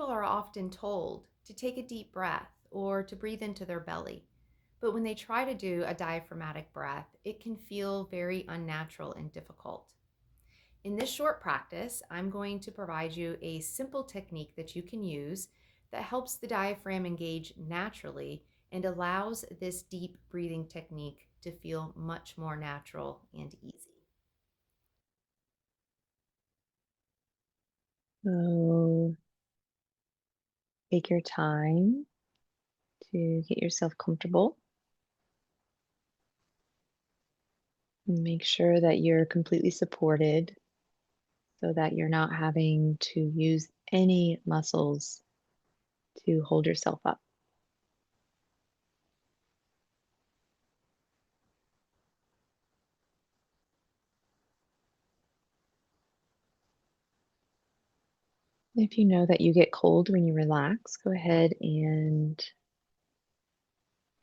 people are often told to take a deep breath or to breathe into their belly. But when they try to do a diaphragmatic breath, it can feel very unnatural and difficult. In this short practice, I'm going to provide you a simple technique that you can use that helps the diaphragm engage naturally and allows this deep breathing technique to feel much more natural and easy. So take your time to get yourself comfortable. And make sure that you're completely supported so that you're not having to use any muscles to hold yourself up. If you know that you get cold when you relax, go ahead and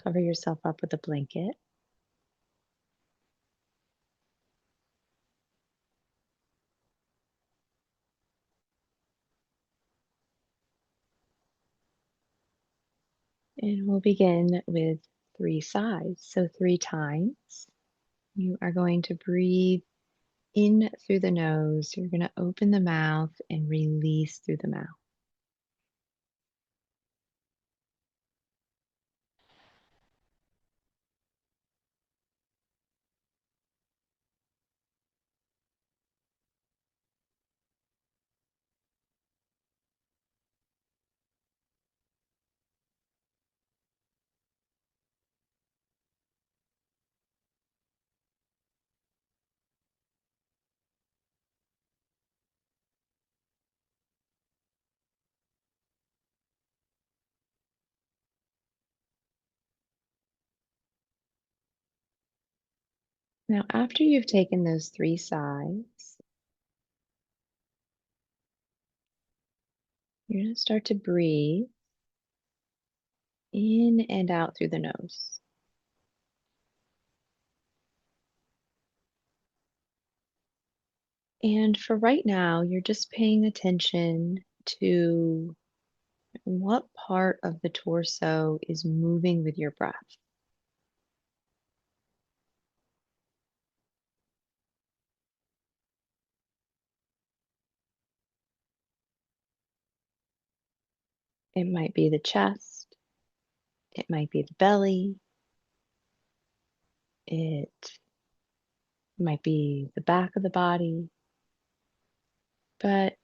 cover yourself up with a blanket. And we'll begin with 3 sighs. So, 3 times. You are going to breathe in through the nose. You're going to open the mouth and release through the mouth. Now, after you've taken those 3 sighs, you're going to start to breathe in and out through the nose. And for right now, you're just paying attention to what part of the torso is moving with your breath. It might be the chest, it might be the belly, it might be the back of the body, but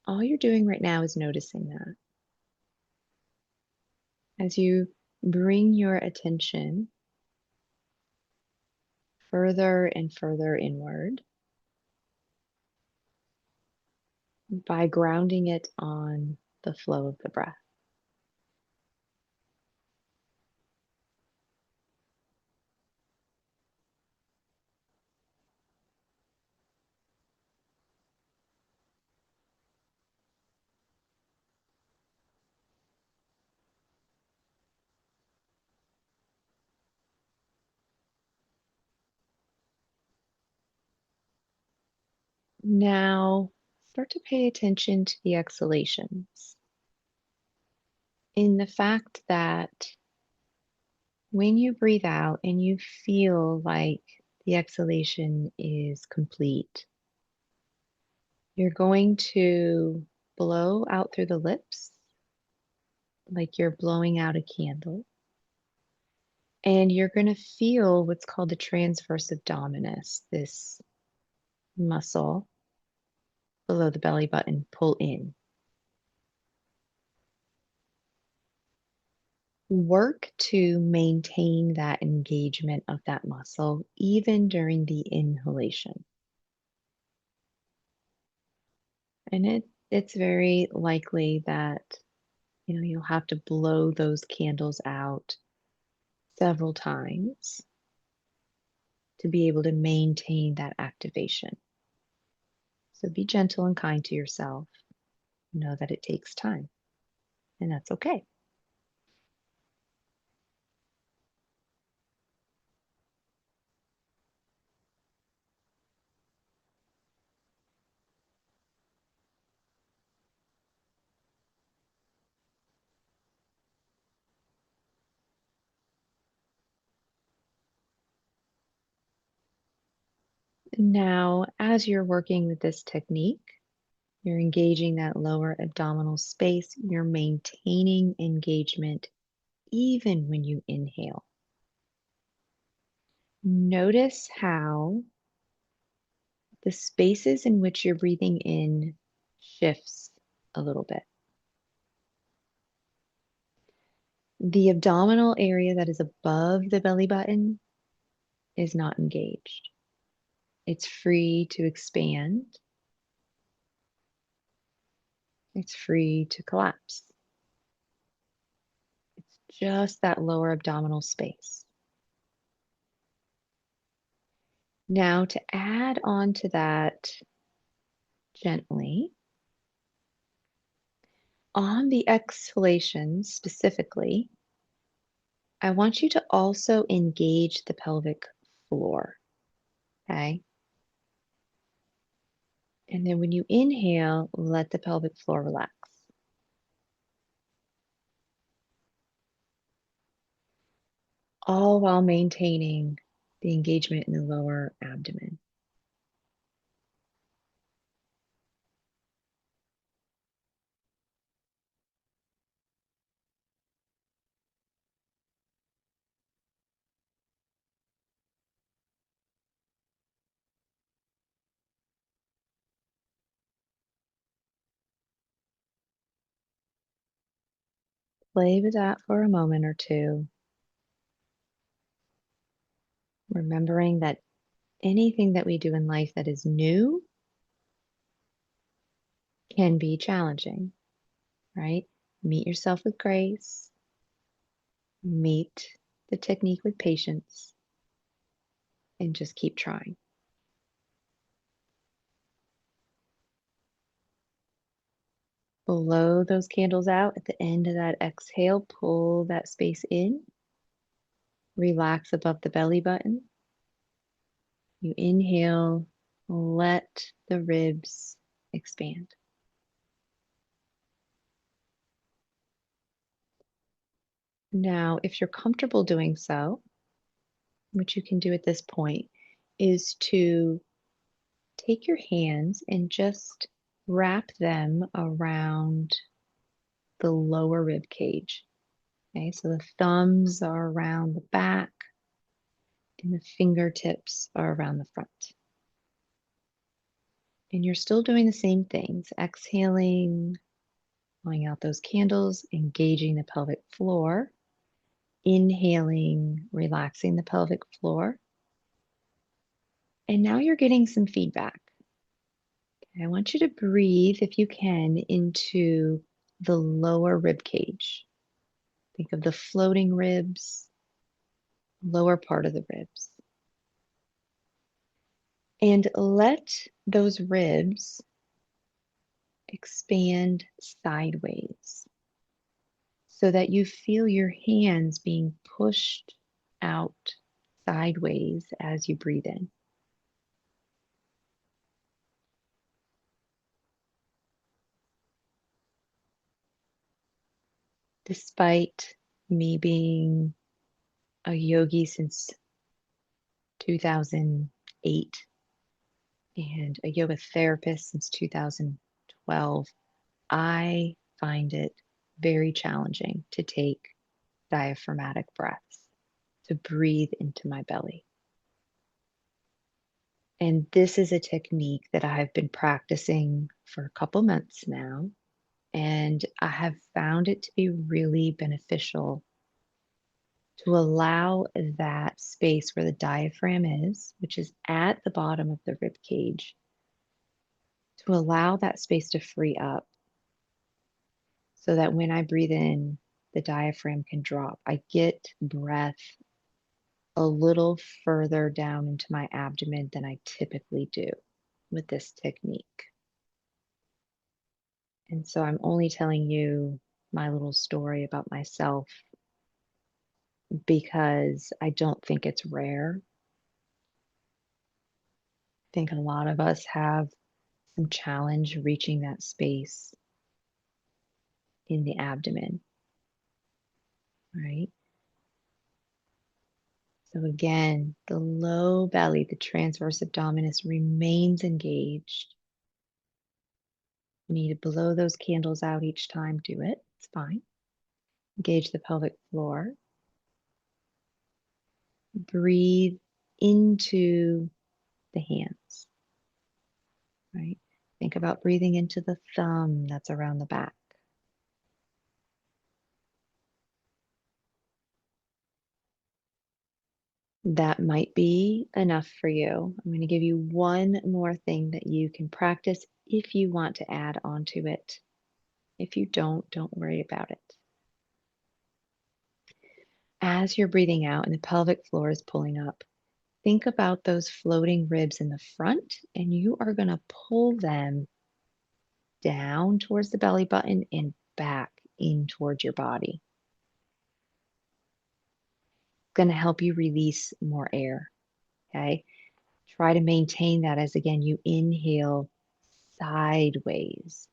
all you're doing right now is noticing that. As you bring your attention further and further inward by grounding it on the flow of the breath. Now, start to pay attention to the exhalations. In the fact that when you breathe out and you feel like the exhalation is complete, you're going to blow out through the lips like you're blowing out a candle. And you're going to feel what's called the transverse abdominis, this muscle below the belly button pull in. Work to maintain that engagement of that muscle even during the inhalation. And it's very likely that you'll have to blow those candles out several times to be able to maintain that activation. So be gentle and kind to yourself. Know that it takes time, and that's okay. Now, as you're working with this technique, you're engaging that lower abdominal space. You're maintaining engagement even when you inhale. Notice how the spaces in which you're breathing in shifts a little bit. The abdominal area that is above the belly button is not engaged. It's free to expand. It's free to collapse. It's just that lower abdominal space. Now, to add on to that gently, on the exhalation specifically, I want you to also engage the pelvic floor. Okay. And then when you inhale, let the pelvic floor relax. All while maintaining the engagement in the lower abdomen. Play with that for a moment or two, remembering that anything that we do in life that is new can be challenging, right? Meet yourself with grace, meet the technique with patience, and just keep trying. Blow those candles out at the end of that exhale. Pull that space in. Relax above the belly button. You inhale, let the ribs expand. Now, if you're comfortable doing so, what you can do at this point is to take your hands and just wrap them around the lower rib cage. Okay, so the thumbs are around the back and the fingertips are around the front. And you're still doing the same things, exhaling, blowing out those candles, engaging the pelvic floor, inhaling, relaxing the pelvic floor. And now you're getting some feedback. I want you to breathe, if you can, into the lower rib cage. Think of the floating ribs, lower part of the ribs. And let those ribs expand sideways so that you feel your hands being pushed out sideways as you breathe in. Despite me being a yogi since 2008 and a yoga therapist since 2012, I find it very challenging to take diaphragmatic breaths, to breathe into my belly. And this is a technique that I have been practicing for a couple months now, and I have found it to be really beneficial to allow that space where the diaphragm is, which is at the bottom of the rib cage, to allow that space to free up so that when I breathe in, the diaphragm can drop. I get breath a little further down into my abdomen than I typically do with this technique. And so I'm only telling you my little story about myself because I don't think it's rare. I think a lot of us have some challenge reaching that space in the abdomen, right? So again, the low belly, the transverse abdominis remains engaged. You need to blow those candles out each time, do it. It's fine. Engage the pelvic floor. Breathe into the hands, right? Think about breathing into the thumb that's around the back. That might be enough for you. I'm going to give you one more thing that you can practice if you want to add onto it. If you don't worry about it. As you're breathing out and the pelvic floor is pulling up, think about those floating ribs in the front, and you are going to pull them down towards the belly button and back in towards your body. It's going to help you release more air. Okay. Try to maintain that as again you inhale sideways.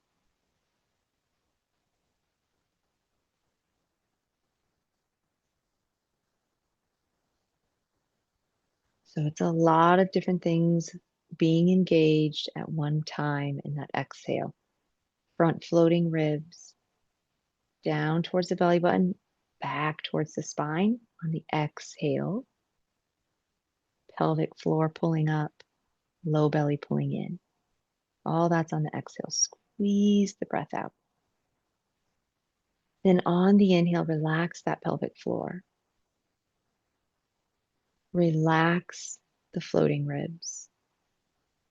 So it's a lot of different things being engaged at one time in that exhale. Front floating ribs, down towards the belly button, back towards the spine on the exhale. Pelvic floor pulling up, low belly pulling in. All that's on the exhale. Squeeze the breath out. Then on the inhale, relax that pelvic floor. Relax the floating ribs.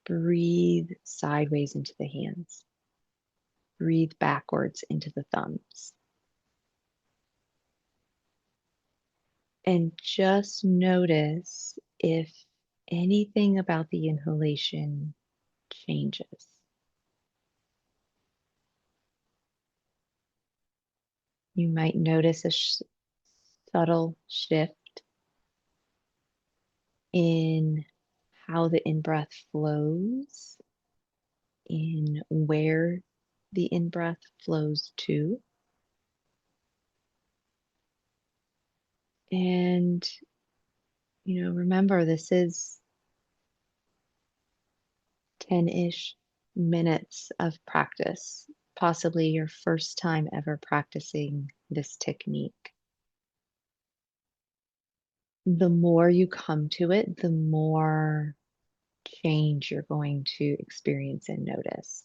Breathe sideways into the hands. Breathe backwards into the thumbs. And just notice if anything about the inhalation changes. You might notice a subtle shift in how the in-breath flows, in where the in-breath flows to. And, remember, this is 10-ish minutes of practice, possibly your first time ever practicing this technique. The more you come to it, the more change you're going to experience and notice.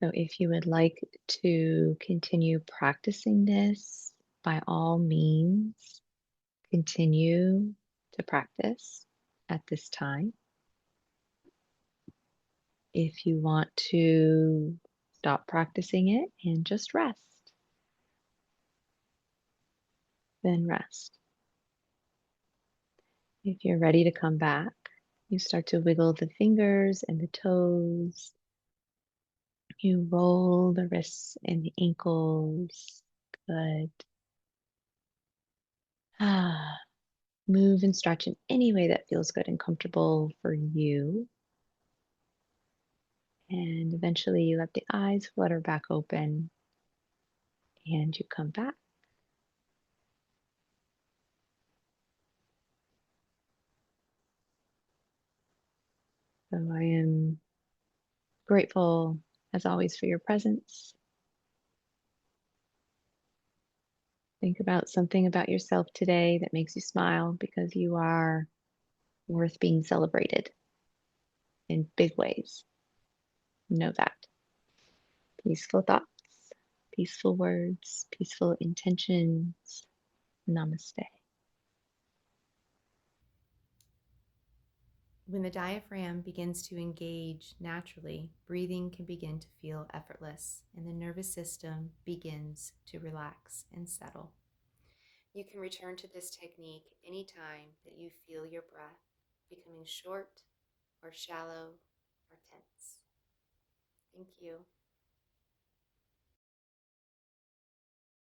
So if you would like to continue practicing this, by all means, continue to practice at this time. If you want to stop practicing it and just rest, then rest. If you're ready to come back, you start to wiggle the fingers and the toes. You roll the wrists and the ankles. Good. Ah, move and stretch in any way that feels good and comfortable for you. And eventually you let the eyes flutter back open and you come back. So I am grateful as always for your presence. Think about something about yourself today that makes you smile because you are worth being celebrated in big ways. Know that. Peaceful thoughts, peaceful words, peaceful intentions. Namaste. When the diaphragm begins to engage naturally, breathing can begin to feel effortless and the nervous system begins to relax and settle. You can return to this technique anytime that you feel your breath becoming short or shallow or tense. Thank you.